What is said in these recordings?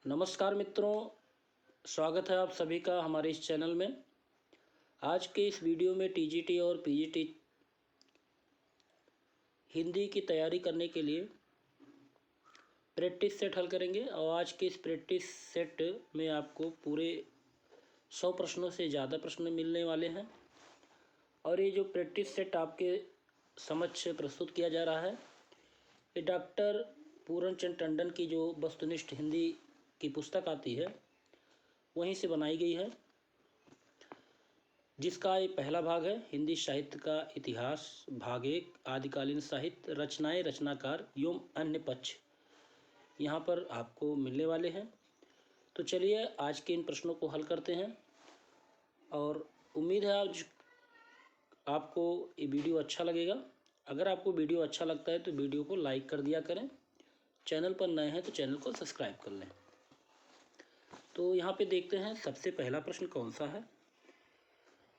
नमस्कार मित्रों, स्वागत है आप सभी का हमारे इस चैनल में। आज के इस वीडियो में टीजीटी और पीजीटी हिंदी की तैयारी करने के लिए प्रैक्टिस सेट हल करेंगे और आज के इस प्रैक्टिस सेट में आपको पूरे 100 प्रश्नों से ज़्यादा प्रश्न मिलने वाले हैं। और ये जो प्रैक्टिस सेट आपके समक्ष प्रस्तुत किया जा रहा है, ये डॉक्टर पूर्ण चंद टंडन की जो वस्तुनिष्ठ हिंदी की पुस्तक आती है वहीं से बनाई गई है, जिसका ये पहला भाग है हिंदी साहित्य का इतिहास, भाग 1 आदिकालीन साहित्य, रचनाएं, रचनाकार एवं अन्य पक्ष यहाँ पर आपको मिलने वाले हैं। तो चलिए आज के इन प्रश्नों को हल करते हैं और उम्मीद है आज आपको ये वीडियो अच्छा लगेगा। अगर आपको वीडियो अच्छा लगता है तो वीडियो को लाइक कर दिया करें, चैनल पर नए हैं तो चैनल को सब्सक्राइब कर लें। तो यहाँ पे देखते हैं सबसे पहला प्रश्न कौन सा है।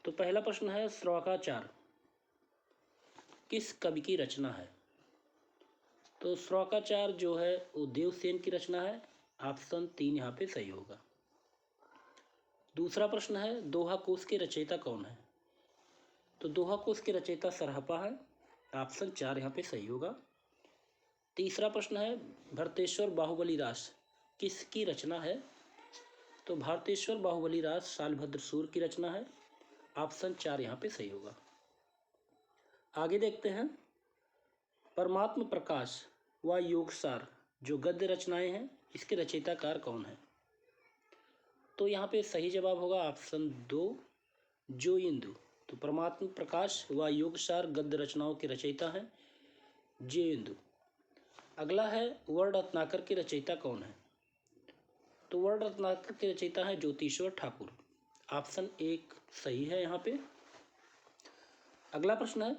तो पहला प्रश्न है, श्लोकाचार किस कवि की रचना है? तो श्लोकाचार जो है वो देवसेन की रचना है। ऑप्शन 3 यहाँ पे सही होगा। दूसरा प्रश्न है, दोहा कोश के रचयिता कौन है? तो दोहा कोश के रचयिता सरहपा है। ऑप्शन 4 यहाँ पे सही होगा। तीसरा प्रश्न है, भरतेश्वर बाहुबली रास किसकी रचना है? तो भारतेश्वर बाहुबली रास शालभद्र सूर की रचना है। ऑप्शन 4 यहाँ पे सही होगा। आगे देखते हैं, परमात्म प्रकाश व योगसार जो गद्य रचनाएं हैं इसके रचयिताकार कौन है? तो यहाँ पे सही जवाब होगा ऑप्शन 2 जोइंदु। तो परमात्म प्रकाश व योगसार गद्य रचनाओं के रचयिता हैं जोइंदु। अगला है, वर्ण रत्नाकर के रचयिता कौन है? तो वर्ण रत्नाकर के रचयिता है ज्योतिश्वर ठाकुर। ऑप्शन 1 सही है यहाँ पे। अगला प्रश्न है,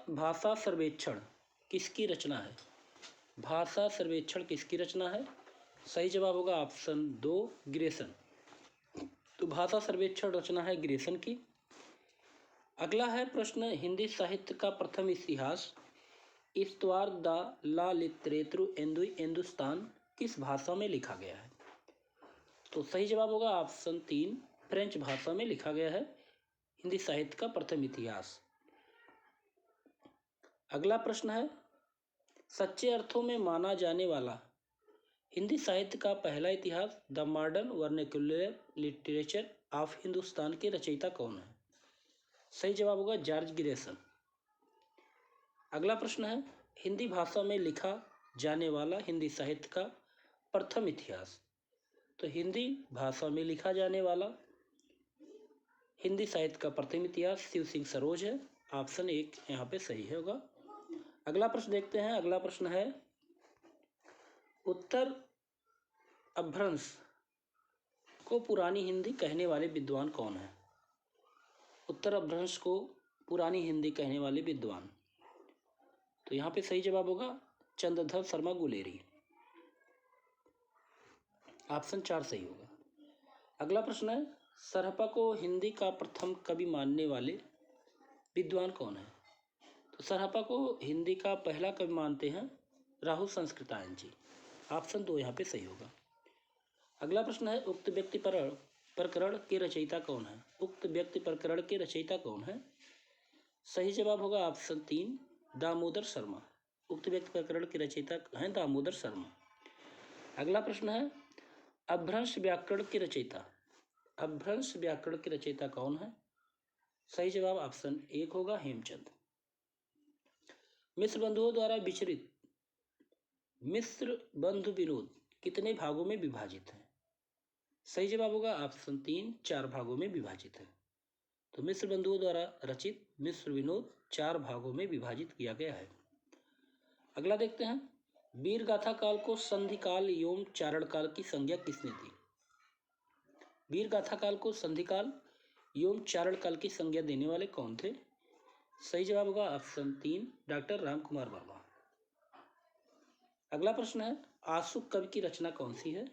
भाषा सर्वेक्षण किसकी रचना है? भाषा सर्वेक्षण किसकी रचना है? सही जवाब होगा ऑप्शन 2 ग्रेसन। तो भाषा सर्वेक्षण रचना है ग्रेसन की। अगला है प्रश्न, हिंदी साहित्य का प्रथम इतिहास इस्तवार द ला लिटरेचर हिंदुस्तान किस भाषा में लिखा गया है? तो सही जवाब होगा ऑप्शन 3 फ्रेंच भाषा में लिखा गया है हिंदी साहित्य का प्रथम इतिहास। अगला प्रश्न है, सच्चे अर्थों में माना जाने वाला हिंदी साहित्य का पहला इतिहास the modern vernacular literature of Hindustan के रचयिता कौन है? सही जवाब होगा जॉर्ज ग्रेसन। अगला प्रश्न है, हिंदी भाषा में लिखा जाने वाला हिंदी साहित्य का प्रथम इतिहास। तो हिंदी भाषा में लिखा जाने वाला हिंदी साहित्य का प्रथम इतिहास शिव सिंह सरोज है। ऑप्शन 1 यहाँ पे सही होगा। अगला प्रश्न देखते हैं। अगला प्रश्न है, उत्तर अपभ्रंश को पुरानी हिंदी कहने वाले विद्वान कौन है? उत्तर अपभ्रंश को पुरानी हिंदी कहने वाले विद्वान, तो यहाँ पे सही जवाब होगा चंद्रधर शर्मा गुलेरी। ऑप्शन 4 सही होगा। अगला प्रश्न है, सरहपा को हिंदी का प्रथम कवि मानने वाले विद्वान कौन है? तो सरहपा को हिंदी का पहला कवि मानते हैं राहुल संस्कृतायन जी। ऑप्शन 2 यहाँ पे सही होगा। अगला प्रश्न है, उक्त व्यक्ति प्रकरण के रचयिता कौन है? उक्त व्यक्ति प्रकरण के रचयिता कौन है? सही जवाब होगा ऑप्शन 3 दामोदर शर्मा। उक्त व्यक्ति प्रकरण के रचयिता हैं दामोदर शर्मा। अगला प्रश्न है, अपभ्रंश व्याकरण के रचयिता, अपभ्रंश व्याकरण के रचयिता कौन है? सही जवाब ऑप्शन 1 होगा हेमचंद। मिश्र बंधुओं द्वारा विचरित मिश्र बंधु विनोद कितने भागों में विभाजित है? सही जवाब होगा ऑप्शन 3 4 भागों में विभाजित है। तो मिश्र बंधुओं द्वारा रचित मिश्र विनोद 4 भागों में विभाजित किया गया है। अगला देखते हैं, वीर गाथा काल को संधि काल एवं चारण काल की संज्ञा किसने दी? वीर गाथा काल को संधि काल एवं चारण काल की संज्ञा देने वाले कौन थे? सही जवाब होगा ऑप्शन 3 डॉक्टर रामकुमार वर्मा। अगला प्रश्न है, आशुक कवि की रचना कौन सी है?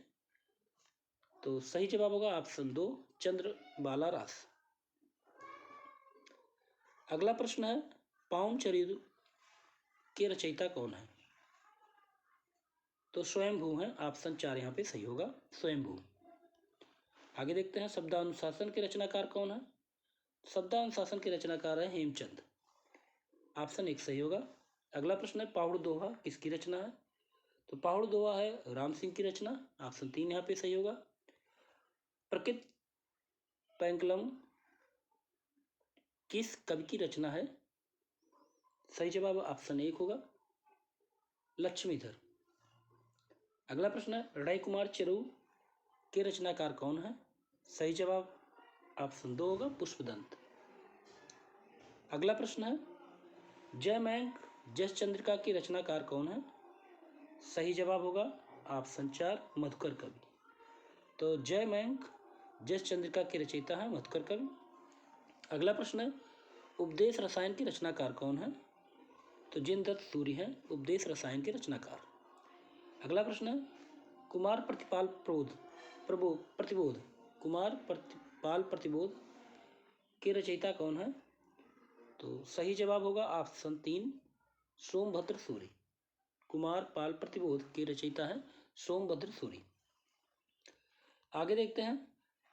तो सही जवाब होगा ऑप्शन 2 चंद्रबाला रास। अगला प्रश्न है, पाउम चरित्र के रचयिता कौन है? तो स्वयंभू है, ऑप्शन 4 यहाँ पे सही होगा, स्वयंभू। आगे देखते हैं शब्दानुशासन के रचनाकार कौन है। शब्दानुशासन के रचनाकार है हेमचंद, ऑप्शन 1 सही होगा। अगला प्रश्न है पाहुड़ दोहा किसकी रचना है। तो पाहुड़ दोहा है राम सिंह की रचना, ऑप्शन 3 यहाँ पे सही होगा। प्रकृत पैंकलम किस कवि की रचना है। सही जवाब ऑप्शन 1 होगा, लक्ष्मीधर। अगला प्रश्न है रड़ाई कुमार चेरू के रचनाकार कौन है। सही जवाब ऑप्शन 2 होगा, पुष्पदंत। अगला प्रश्न है जयमैंग जस चंद्रिका की रचनाकार कौन है। सही जवाब होगा ऑप्शन 4 मधुकर कवि। तो जयमैंग जस चंद्रिका के रचयिता है मधुकर कवि। अगला प्रश्न है उपदेश रसायन के रचनाकार कौन है। तो जिनदत्त सूरि हैं उपदेश रसायन के रचनाकार। अगला प्रश्न है कुमार प्रतिपाल प्रतिबोध कुमार प्रतिपाल प्रतिबोध के रचयिता कौन है। तो सही जवाब होगा ऑप्शन 3 सोमभद्र सूरि। कुमार पाल प्रतिबोध के रचयिता है सोमभद्र सूरि। आगे देखते हैं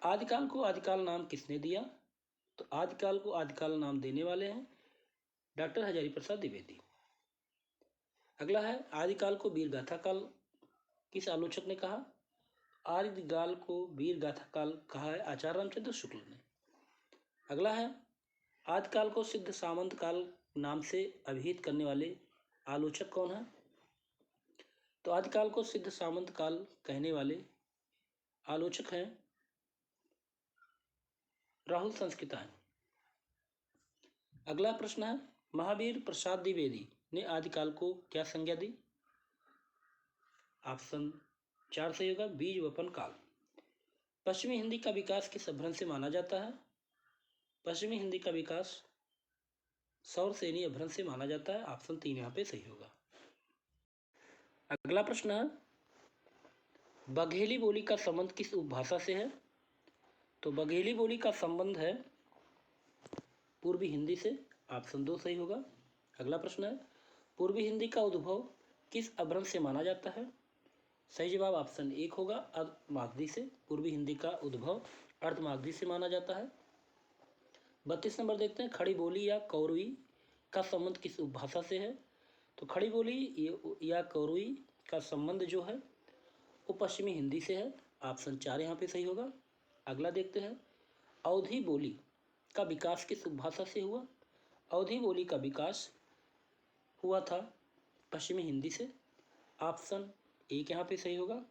आदिकाल को आदिकाल नाम किसने दिया। तो आदिकाल को आदिकाल नाम देने वाले हैं डॉक्टर हजारी प्रसाद द्विवेदी। अगला है आदिकाल को वीर गाथा काल किस आलोचक ने कहा। आदिकाल को वीर गाथा काल कहा है आचार्य रामचंद्र शुक्ल ने। अगला है आदिकाल को सिद्ध सामंत काल नाम से अभिहित करने वाले आलोचक कौन है। तो आदिकाल को सिद्ध सामंत काल कहने वाले आलोचक हैं राहुल संस्कृतायन। अगला प्रश्न है महावीर प्रसाद द्विवेदी ने आदिकाल को क्या संज्ञा दी। ऑप्शन 4 सही होगा, बीज वपन काल। पश्चिमी हिंदी का विकास किस अभ्रंश से माना जाता है। पश्चिमी हिंदी का विकास सौरसेनी अभ्रंश से माना जाता है, ऑप्शन 3 यहाँ पे सही होगा। अगला प्रश्न है बघेली बोली का संबंध किस उपभाषा से है। तो बघेली बोली का संबंध है पूर्वी हिंदी से, ऑप्शन 2 सही होगा। अगला प्रश्न है पूर्वी हिंदी का उद्भव किस अभ्रंश से माना जाता है। सही जवाब ऑप्शन 1 होगा, अर्धमागधी से। पूर्वी हिंदी का उद्भव अर्धमागधी से माना जाता है। 32 नंबर देखते हैं खड़ी बोली या कौरवी का संबंध किस उपभाषा से है। तो खड़ी बोली या कौरवी का संबंध जो है वो पश्चिमी हिंदी से है, ऑप्शन 4 यहाँ पे सही होगा। अगला देखते हैं अवधी बोली का विकास किस उपभाषा से हुआ। अवधी बोली का विकास हुआ था पश्चिमी हिंदी से, ऑप्शन 1 यहाँ पे सही होगा।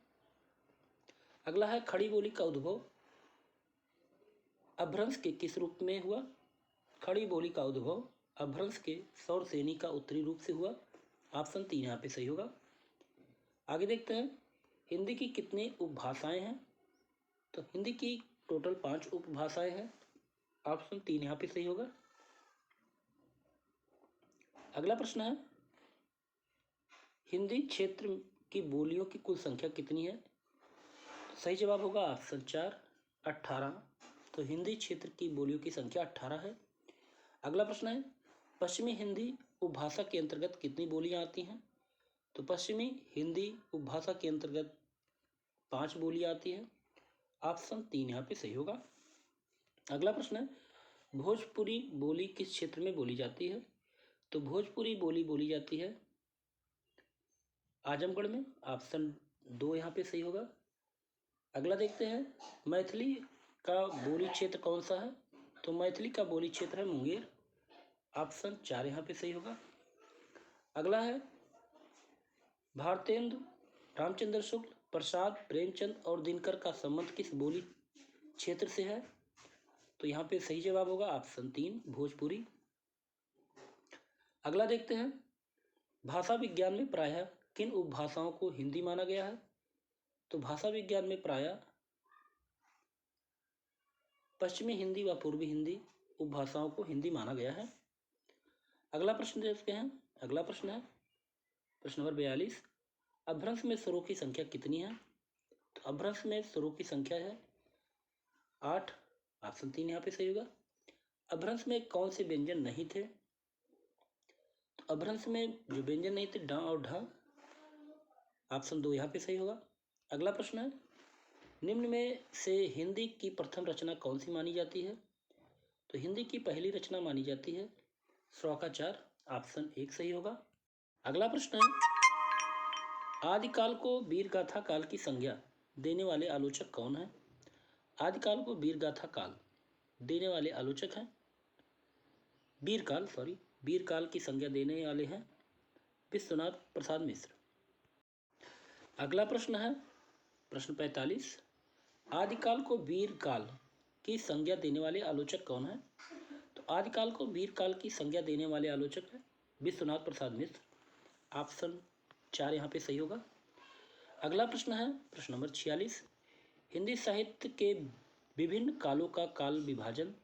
अगला है खड़ी बोली का उद्भव अभ्रंश के किस रूप में हुआ। खड़ी बोली का उद्भव अभ्रंश के सौरसेनी का उत्तरी रूप से हुआ, ऑप्शन 3 यहाँ पे सही होगा। आगे देखते हैं हिंदी की कितनी उपभाषाएं हैं। तो हिंदी की टोटल 5 उपभाषाएं हैं, ऑप्शन 3 यहाँ पे सही होगा। अगला प्रश्न है हिंदी क्षेत्र की बोलियों की कुल संख्या कितनी है। सही जवाब होगा ऑप्शन 4 18। तो हिंदी क्षेत्र की बोलियों की संख्या 18 है। अगला प्रश्न है पश्चिमी हिंदी उपभाषा के अंतर्गत कितनी बोलियां आती हैं। तो पश्चिमी हिंदी उपभाषा के अंतर्गत 5 बोलियां आती हैं, ऑप्शन 3 यहाँ पे सही होगा। अगला प्रश्न है भोजपुरी बोली किस क्षेत्र में बोली जाती है। तो भोजपुरी बोली जाती है आजमगढ़ में, ऑप्शन 2 यहाँ पे सही होगा। अगला देखते हैं मैथिली का बोली क्षेत्र कौन सा है। तो मैथिली का बोली क्षेत्र है मुंगेर, ऑप्शन 4 यहाँ पे सही होगा। अगला है भारतेंदु रामचंद्र शुक्ल प्रसाद प्रेमचंद और दिनकर का संबंध किस बोली क्षेत्र से है। तो यहाँ पे सही जवाब होगा ऑप्शन 3 भोजपुरी। अगला देखते हैं भाषा विज्ञान में प्रायः किन उपभाषाओं को हिंदी माना गया है। तो भाषा विज्ञान में प्रायः पश्चिमी हिंदी व पूर्वी हिंदी उपभाषाओं को हिंदी माना गया है। अगला प्रश्न देखते हैं। अगला प्रश्न है प्रश्न नंबर 42 अभ्रंश में स्वरों की संख्या कितनी है। तो अभ्रंश में स्वरों की संख्या है 8, ऑप्शन 3 यहाँ पे सही होगा। अभ्रंश में कौन से व्यंजन नहीं थे। तो अभ्रंश में जो व्यंजन नहीं थे ड और ढ, ऑप्शन 2 यहाँ पे सही होगा। अगला प्रश्न है, निम्न में से हिंदी की प्रथम रचना कौन सी मानी जाती है? तो हिंदी की पहली रचना मानी जाती है श्लोकाचार, ऑप्शन 1 सही होगा। अगला प्रश्न है, आदिकाल को वीर गाथा काल की संज्ञा देने वाले आलोचक कौन है? आदिकाल को वीर गाथा काल देने वाले आलोचक हैं वीर काल की संज्ञा देने वाले हैं विश्वनाथ प्रसाद मिश्र। अगला प्रश्न है प्रश्न 45, आदिकाल को वीर काल की संज्ञा देने वाले आलोचक कौन है? तो आदिकाल को वीर काल की संज्ञा देने वाले आलोचक है विश्वनाथ प्रसाद मिश्र, ऑप्शन 4 यहाँ पे सही होगा। अगला प्रश्न है प्रश्न नंबर 46, हिंदी साहित्य के विभिन्न कालों का काल विभाजन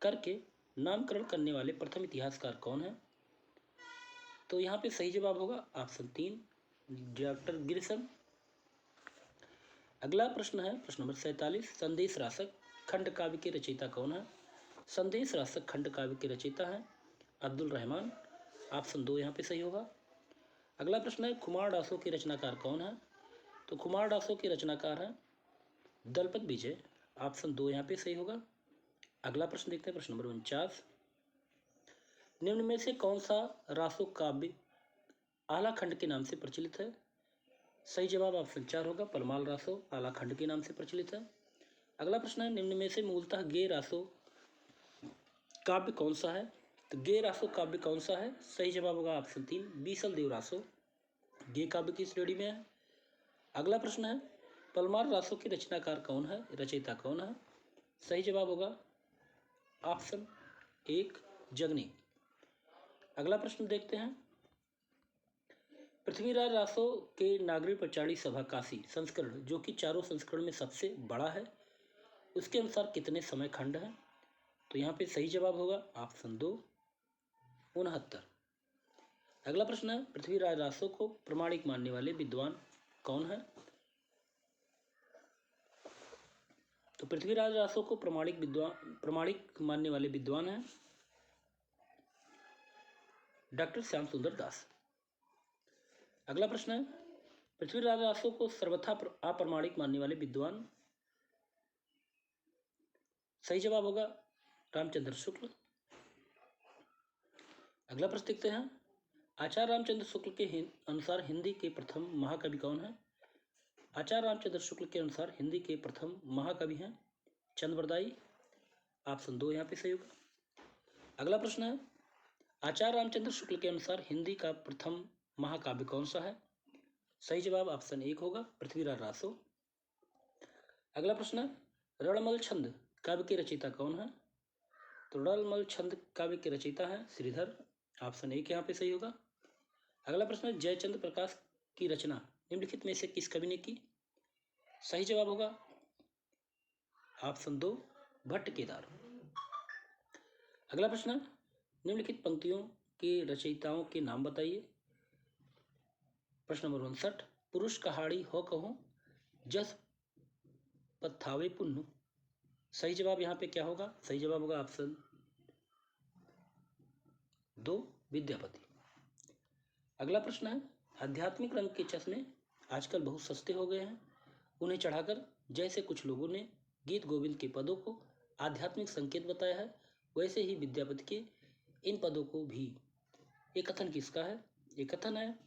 करके नामकरण करने वाले प्रथम इतिहासकार कौन है? तो यहाँ पे सही जवाब होगा ऑप्शन 3 डॉक्टर गिरिसन। अगला प्रश्न है प्रश्न नंबर 47, संदेश रासक खंड काव्य के रचयिता कौन है? संदेश रासक खंड काव्य के रचयिता हैं अब्दुल रहमान, ऑप्शन 2 यहाँ पे सही होगा। अगला प्रश्न है, खुमार डासों के रचनाकार कौन है? तो खुमार डासों के रचनाकार हैं दलपत विजय, ऑप्शन 2 यहाँ पे सही होगा। अगला प्रश्न देखते हैं प्रश्न नंबर 49, निम्न में से कौन सा रासो काव्य आला खंड के नाम से प्रचलित है? सही जवाब ऑप्शन 4 होगा, परमाल रासो आला खंड के नाम से प्रचलित है। अगला प्रश्न है, निम्न में से मूलतः गे रासो काव्य कौन सा है? तो गे रासो काव्य कौन सा है? सही जवाब होगा ऑप्शन 3 बीसल देव रासो गे काव्य की श्रेणी में है। अगला प्रश्न है, परमाल रासो के रचनाकार कौन है, रचयिता कौन है? सही जवाब होगा ऑप्शन 1 जगनी। अगला प्रश्न देखते हैं, पृथ्वीराज रासो के नागरिक प्रचारी सभा काशी संस्करण जो कि चारों संस्करण में सबसे बड़ा है, उसके अनुसार कितने समय खंड हैं? तो यहाँ पे सही जवाब होगा ऑप्शन 2 69। अगला प्रश्न है, पृथ्वीराज रासो को प्रमाणिक मानने वाले विद्वान कौन है? तो पृथ्वीराज रासो को प्रमाणिक मानने वाले विद्वान हैं डॉक्टर श्याम सुंदर दास। अगला प्रश्न है, पृथ्वीराज रासो को सर्वथा अप्रमाणिक मानने वाले विद्वान? सही जवाब होगा रामचंद्र शुक्ल। अगला प्रश्न देखते हैं, आचार्य रामचंद्र शुक्ल के अनुसार हिंदी के प्रथम महाकवि कौन है? आचार्य रामचंद्र शुक्ल के अनुसार हिंदी के प्रथम महाकवि हैं चंद्रवरदाई, ऑप्शन 2 यहाँ पे सही होगा। अगला प्रश्न है, आचार्य रामचंद्र शुक्ल के अनुसार हिंदी का प्रथम महाकाव्य कौन सा है? सही जवाब ऑप्शन 1 होगा पृथ्वीराज रासो। अगला प्रश्न है, रणमल छंद काव्य के रचयिता कौन है? तो रणमल छंद काव्य के रचयिता है श्रीधर, ऑप्शन 1 यहाँ पे सही होगा। अगला प्रश्न है, जयचंद्र प्रकाश की रचना निम्नलिखित में से किस कवि ने की? सही जवाब होगा ऑप्शन 2 भट्ट केदार। अगला प्रश्न है, निम्नलिखित पंक्तियों के रचयिताओं के नाम बताइए। प्रश्न नंबर 59, पुरुष कहाड़ी हो कहो जस पथावे पुन्नु। सही जवाब यहाँ पे क्या होगा? सही जवाब होगा ऑप्शन 2 विद्यापति। अगला प्रश्न है, आध्यात्मिक रंग के चश्मे आजकल बहुत सस्ते हो गए हैं, उन्हें चढ़ाकर जैसे कुछ लोगों ने गीत गोविंद के पदों को आध्यात्मिक संकेत बताया है, वैसे ही विद्यापति के इन पदों को भी। ये कथन किसका है? ये कथन है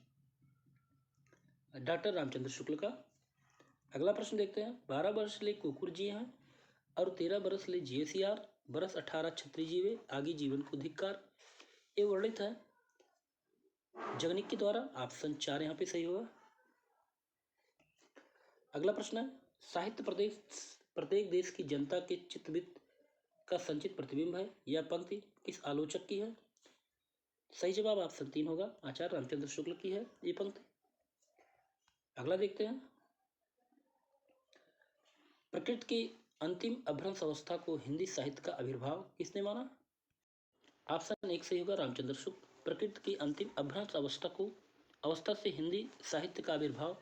डॉक्टर रामचंद्र शुक्ल का। अगला प्रश्न देखते हैं, 12 वर्ष ले कुकुर जी हैं और 13 बरस ले जिए सियार, बरस 18 छत्री जीवे आगे जीवन को धिक्कार। ये वर्णित है जगनिक के द्वारा, ऑप्शन 4 यहाँ पे सही होगा। अगला प्रश्न है, साहित्य प्रत्येक देश की जनता के चित्तवृत्त का संचित प्रतिबिंब है, यह पंक्ति किस आलोचक की है? सही जवाब ऑप्शन 3 होगा, आचार्य रामचंद्र शुक्ल की है ये पंक्ति। अगला देखते हैं, प्रकृति की अंतिम अभ्रंश अवस्था को हिंदी साहित्य का आविर्भाव किसने माना? ऑप्शन 1 सही होगा, रामचंद्र शुक्ल। प्रकृति की अंतिम अभ्रंश अवस्था से हिंदी साहित्य का आविर्भाव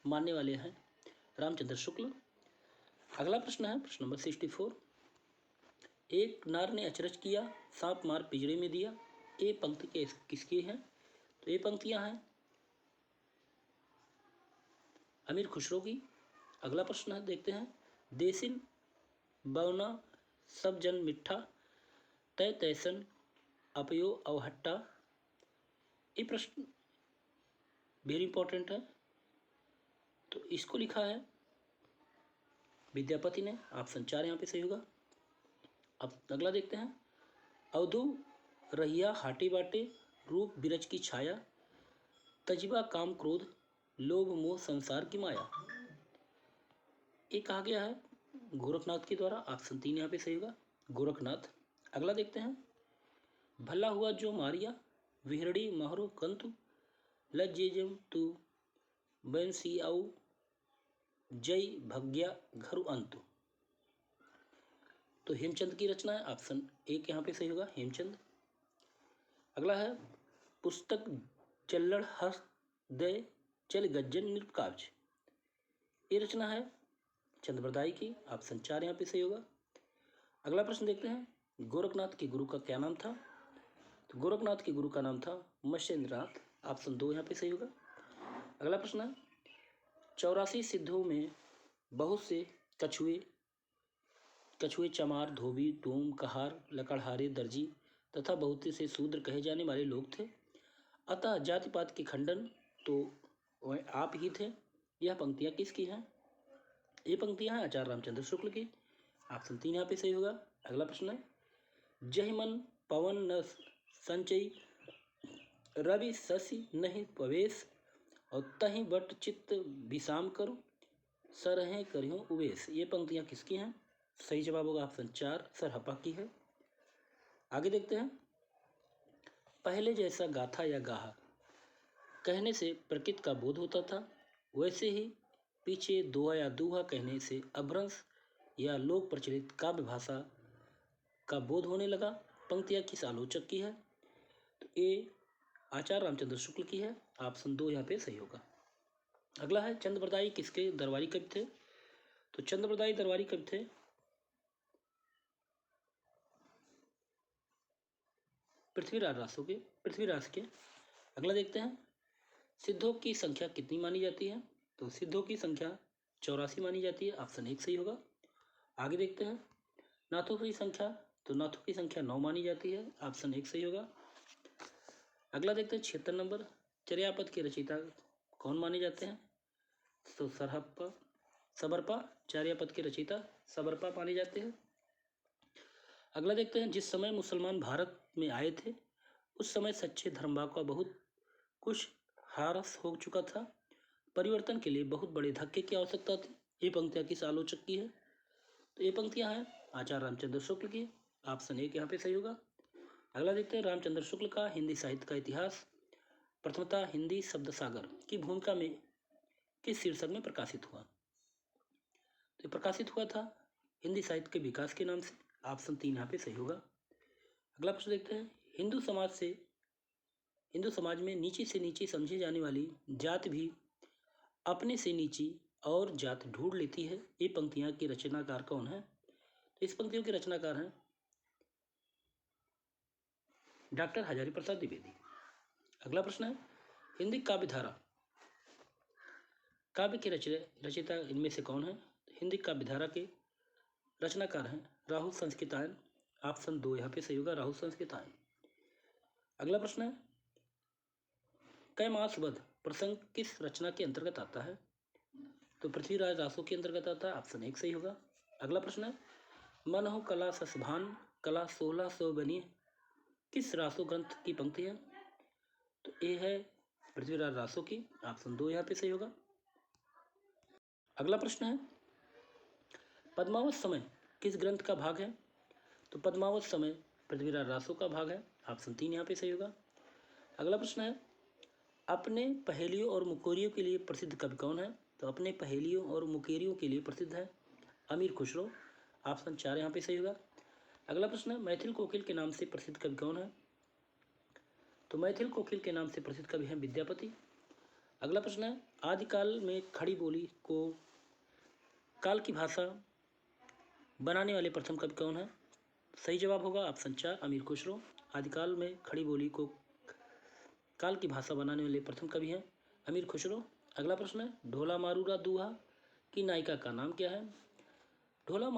मानने वाले हैं रामचंद्र शुक्ल। अगला प्रश्न है प्रश्न नंबर 64, एक नार ने अचरज किया सांप मार पिंजरे में दिया, ये पंक्ति किसकी है? तो ये पंक्तियां हैं अमीर खुसरो की। अगला प्रश्न है, देखते हैं, देसिन बवना सब जन मिठा तय तैसन अपयो अवहट्टा। ये प्रश्न वेरी इंपॉर्टेंट है। तो इसको लिखा है विद्यापति ने। ऑप्शन 4 यहाँ पे सही होगा। अब अगला देखते हैं, अवधू रहिया हाटे बाटे रूप बिरज की छाया तजबा काम क्रोध लोभ मोह संसार की माया। ये कहा गया है गोरखनाथ के द्वारा। ऑप्शन 3 यहाँ पे सही होगा, गोरखनाथ। अगला देखते हैं, भला हुआ जो मारिया विहरड़ी महरो कंतु लज्जेजम तू बैंसी आऊ जय भग्या घरु अंतु। तो हेमचंद की रचना है। ऑप्शन 1 यहाँ पे सही होगा, हेमचंद। अगला है, पुस्तक चल्लड़ हस्त दय चल गज्जन नृपकाव्ज। ये रचना है चंद्रबरदाई की। ऑप्शन 4 यहाँ पे सही होगा। अगला प्रश्न देखते हैं, गोरखनाथ के गुरु का क्या नाम था? तो गोरखनाथ के गुरु का नाम था मत्स्येंद्रनाथ। ऑप्शन 2 यहाँ पे सही होगा। अगला प्रश्न है, 84 सिद्धों में बहुत से कछुए चमार धोबी डोम कहार लकड़हारे दर्जी तथा बहुत से शूद्र कहे जाने वाले लोग थे, अतः जाति पात के खंडन तो वह आप ही थे। यह पंक्तियाँ किसकी हैं? ये पंक्तियाँ हैं आचार्य रामचंद्र शुक्ल की। ऑप्शन 3 यहाँ पे सही होगा। अगला प्रश्न है, जहि मन पवन न संचय रवि शशि नहीं प्रवेश और तहि बट चित्त विषाम करो सरहें करियो उवेश। ये पंक्तियाँ किसकी हैं? सही जवाब होगा ऑप्शन 4 सरहपा की है। आगे देखते हैं, पहले जैसा गाथा या गाहा कहने से प्रकृति का बोध होता था, वैसे ही पीछे दोहा या दूहा कहने से अभ्रंश या लोक प्रचलित काव्य भाषा का बोध होने लगा। पंक्तियाँ किस आलोचक की है? तो ये आचार्य रामचंद्र शुक्ल की है। ऑप्शन 2 यहाँ पे सही होगा। अगला है, चंद्रबरदाई किसके दरबारी कवि थे? तो चंद्रबरदाई दरबारी कवि थे पृथ्वीराज के। अगला देखते हैं, सिद्धों की संख्या कितनी मानी जाती है? तो सिद्धों की संख्या 84 मानी जाती है। ऑप्शन 1 सही होगा। आगे देखते हैं, नाथों की संख्या, तो नाथों की संख्या 9 मानी जाती है। ऑप्शन 1 सही होगा। अगला देखते हैं 76 नंबर, चर्यापद के रचयिता कौन माने जाते हैं? तो सबरपा चर्यापद के रचयिता सबरपा माने जाते हैं। अगला देखते हैं, जिस समय मुसलमान भारत में आए थे उस समय सच्चे धर्मभाव का बहुत कुछ ह्रास हो चुका था, परिवर्तन के लिए बहुत बड़े धक्के की आवश्यकता थी। ये पंक्तियाँ किस आलोचक की है? तो ये पंक्तियाँ हैं आचार्य रामचंद्र शुक्ल की। ऑप्शन 1 यहाँ पे सही होगा। अगला देखते हैं, रामचंद्र शुक्ल का हिंदी साहित्य का इतिहास प्रथमतः हिंदी शब्द सागर की भूमिका में किस शीर्षक में प्रकाशित हुआ? तो प्रकाशित हुआ था हिंदी साहित्य के विकास के नाम से। ऑप्शन 3 यहाँ पे सही होगा। अगला प्रश्न देखते हैं, हिंदू समाज में नीची से नीची समझी जाने वाली जात भी अपने से नीची और जात ढूंढ लेती है। ये पंक्तियाँ की रचनाकार कौन है? तो इस पंक्तियों के रचनाकार हैं डॉक्टर हजारी प्रसाद द्विवेदी। अगला प्रश्न है, हिंदी काव्य के रचयिता इनमें से कौन है? हिंदी काव्यधारा के रचनाकार हैं राहुल संस्कृतायन। ऑप्शन 2 यहाँ पे सही होगा, राहुल संस्कृतायन। अगला प्रश्न है, कैमासवध प्रसंग किस रचना के अंतर्गत आता है? तो पृथ्वीराज रासो के अंतर्गत आता है। ऑप्शन 1 सही होगा। अगला प्रश्न है, मन हो कला ससभान कला 1600 बनी किस रासो ग्रंथ की पंक्ति है? तो ये है पृथ्वीराज रासो की। ऑप्शन 2 यहाँ पे सही होगा। अगला प्रश्न है, पद्मावत समय किस ग्रंथ का भाग है? तो पद्मावत समय पृथ्वीराज रासो का भाग है। ऑप्शन 3 यहाँ पे सही होगा। अगला प्रश्न है, अपने पहेलियों और मुकेरियों के लिए प्रसिद्ध कवि कौन है? तो अपने पहेलियों और मुकेरियों के लिए प्रसिद्ध है अमीर खुसरो। ऑप्शन 4 यहाँ पे सही होगा। अगला प्रश्न है, मैथिल कोकिल के नाम से प्रसिद्ध कवि कौन है? तो मैथिल कोकिल के नाम से प्रसिद्ध कवि हैं विद्यापति। अगला प्रश्न है, आदिकाल में खड़ी बोली को काल की भाषा बनाने वाले प्रथम कवि कौन है? सही जवाब होगा ऑप्शन 4 अमीर खुसरो। आदिकाल में खड़ी बोली को काल की भाषा बनाने वाले प्रथम कवि हैं अमीर खुसरो। अगला प्रश्न है ढोला मारूरा दूहा की नायिका का नाम क्या है? ढोला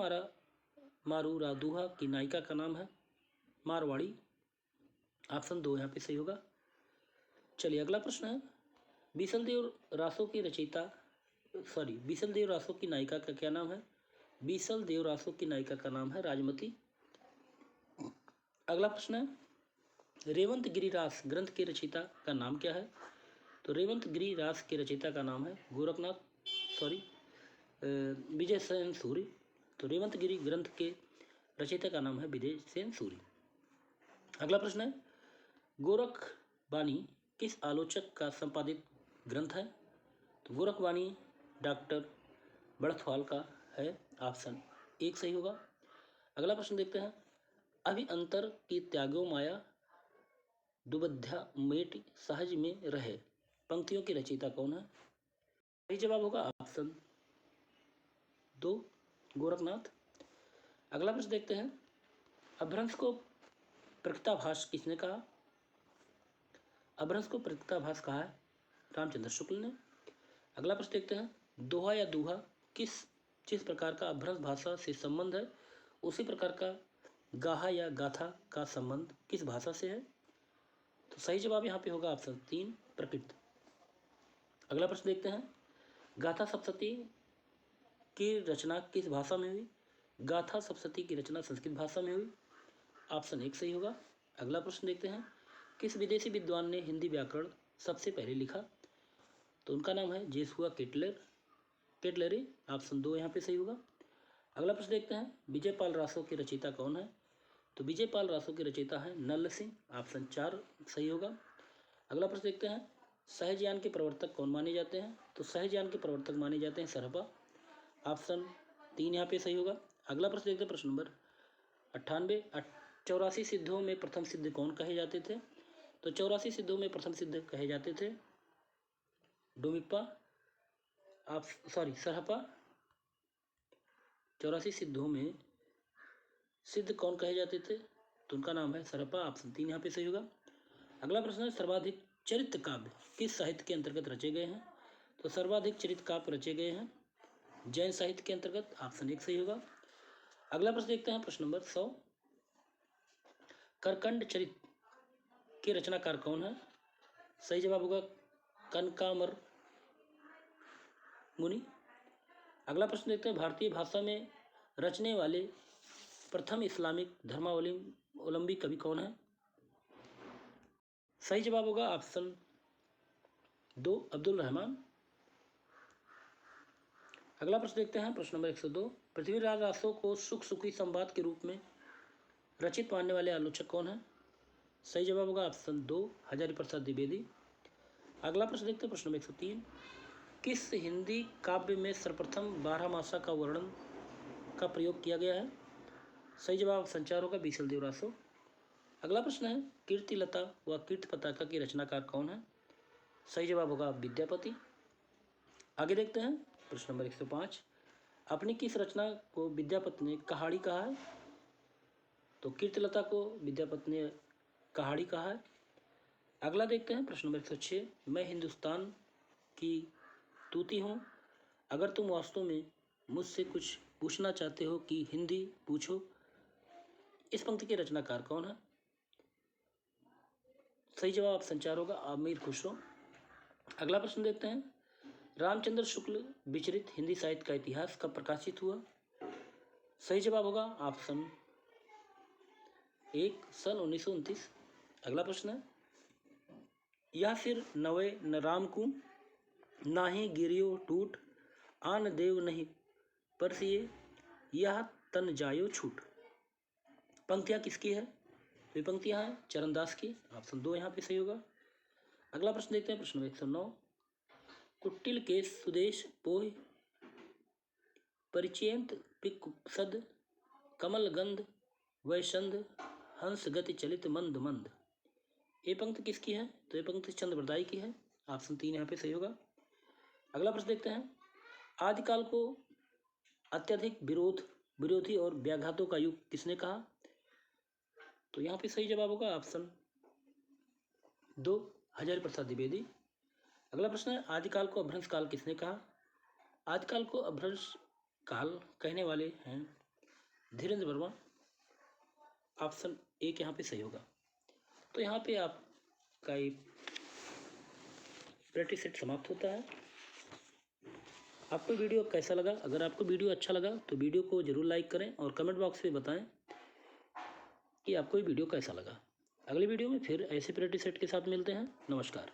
मारूरा दूहा की नायिका का नाम है मारवाड़ी। ऑप्शन 2 यहाँ पे सही होगा। चलिए अगला प्रश्न है बीसलदेव रासो की बीसलदेव रासो की नायिका का क्या नाम है? बीसलदेव रासो की नायिका का नाम है राजमती। अगला प्रश्न है रेवंत गिरिरास ग्रंथ के रचयिता का नाम क्या है? तो रेवंत गिरिरास के रचयिता का नाम है विजय सेन सूरी। तो रेवंत गिरी ग्रंथ के रचयिता का नाम है विजय सेन सूरी। अगला प्रश्न है गोरखबानी किस आलोचक का संपादित ग्रंथ है? तो गोरखबानी डॉक्टर बड़थवाल का है। ऑप्शन 1 सही होगा। अगला प्रश्न देखते हैं अभि अंतर की त्यागो माया दुबध्या मेट सहज में रहे पंक्तियों की रचयिता कौन है? सही जवाब होगा ऑप्शन 2 गोरखनाथ। अगला प्रश्न देखते हैं अभ्रंश को प्रकृताभास किसने कहा? अभ्रंश को प्रकृताभास कहा है रामचंद्र शुक्ल ने। अगला प्रश्न देखते हैं दोहा या दूहा जिस प्रकार का अभ्रंश भाषा से संबंध है उसी प्रकार का गाहा या गाथा का संबंध किस भाषा से है? तो सही जवाब यहाँ पे होगा ऑप्शन 3 प्रकृत। अगला प्रश्न देखते हैं गाथा सप्तशती की रचना किस भाषा में हुई? गाथा सप्तशती की रचना संस्कृत भाषा में हुई। ऑप्शन 1 सही होगा। अगला प्रश्न देखते हैं किस विदेशी विद्वान ने हिंदी व्याकरण सबसे पहले लिखा? तो उनका नाम है जेसुआ केटलरी। ऑप्शन 2 यहाँ पे सही होगा। अगला प्रश्न देखते हैं विजयपाल रासो के रचयिता कौन है? तो विजयपाल रासो के रचयिता है नल्ल सिंह। ऑप्शन 4 सही होगा। अगला प्रश्न देखते हैं सहजयान के प्रवर्तक कौन माने जाते हैं? तो सहजयान के प्रवर्तक माने जाते हैं सरहपा। ऑप्शन 3 यहाँ पे सही होगा। अगला प्रश्न देखते हैं प्रश्न नंबर 98 84 सिद्धों में प्रथम सिद्ध कौन कहे जाते थे? तो 84 सिद्धों में प्रथम सिद्ध कहे जाते थे डोमिप्पा सरहपा। 84 सिद्धों में सिद्ध कौन कहे जाते थे? तो उनका नाम है सरहपा। ऑप्शन 3 यहाँ पे सही होगा। अगला प्रश्न है सर्वाधिक चरित्र काव्य किस साहित्य के अंतर्गत रचे गए हैं? तो सर्वाधिक चरित्र काव्य रचे गए हैं जैन साहित्य के अंतर्गत। ऑप्शन 1 सही होगा। अगला प्रश्न देखते हैं प्रश्न नंबर 100 करकंड चरित्र के रचनाकार कौन है? सही जवाब होगा कनकामर मुनि। अगला प्रश्न देखते हैं भारतीय भाषा में रचने वाले प्रथम इस्लामिक धर्मावलंबी कवि कौन है? सही जवाब होगा ऑप्शन 2 अब्दुल रहमान। अगला प्रश्न देखते हैं प्रश्न नंबर 102 पृथ्वीराज रासो को सुख सुखी संवाद के रूप में रचित मानने वाले आलोचक कौन है? सही जवाब होगा ऑप्शन 2 हजारी प्रसाद द्विवेदी। अगला प्रश्न देखते हैं प्रश्न नंबर 103 किस हिंदी काव्य में सर्वप्रथम 12 मासा का वर्णन का प्रयोग किया गया है? सही जवाब संचार होगा बीसलदेव रासो। अगला प्रश्न है कीर्तिलता व कीर्ति पताका की रचनाकार कौन है? सही जवाब होगा विद्यापति। आगे देखते हैं प्रश्न नंबर 105 अपनी किस रचना को विद्यापति ने कहाड़ी कहा है? तो कीर्तिलता को विद्यापति ने कहाड़ी कहा है। अगला देखते हैं प्रश्न नंबर 106 मैं हिंदुस्तान की तूती हूँ अगर तुम वास्तव में मुझसे कुछ पूछना चाहते हो कि हिंदी पूछो इस पंक्ति के रचनाकार कौन है? सही जवाब संचार होगा आमिर खुसरो। अगला प्रश्न देखते हैं रामचंद्र शुक्ल विचरित हिंदी साहित्य का इतिहास कब प्रकाशित हुआ? सही जवाब होगा ऑप्शन 1 सन 1929। अगला प्रश्न है यह सिर नवे न राम को नाही गिरियो टूट आन देव नहीं परसिए यह तन जायो छूट पंक्तियाँ किसकी है? तो ये पंक्तियाँ हैं चरणदास की। ऑप्शन 2 यहाँ पे सही होगा। अगला प्रश्न देखते हैं प्रश्न नंबर 109 कुटिल के सुदेश पोह परिचयंत पिकुसद कमल गंध वैशंद हंस गति चलित मंद मंद ये पंक्ति किसकी है? तो ये पंक्ति चंद्रबरदाई की है। ऑप्शन 3 यहाँ पे सही होगा। अगला प्रश्न देखते हैं आदिकाल को अत्यधिक विरोधी और व्याघातों का युग किसने कहा? तो यहाँ पे सही जवाब होगा ऑप्शन 2 हजारी प्रसाद द्विवेदी। अगला प्रश्न है, आदिकाल को अभ्रंश काल किसने कहा? आदिकाल को अभ्रंश काल कहने वाले हैं धीरेन्द्र वर्मा। ऑप्शन एक यहाँ पे सही होगा। तो यहाँ पे आपका ये प्रैक्टिस सेट समाप्त होता है। आपको वीडियो कैसा लगा? अगर आपको वीडियो अच्छा लगा तो वीडियो को जरूर लाइक करें और कमेंट बॉक्स में बताएं कि आपको ये वीडियो कैसा लगा। अगले वीडियो में फिर ऐसे प्रैक्टिस सेट के साथ मिलते हैं। नमस्कार।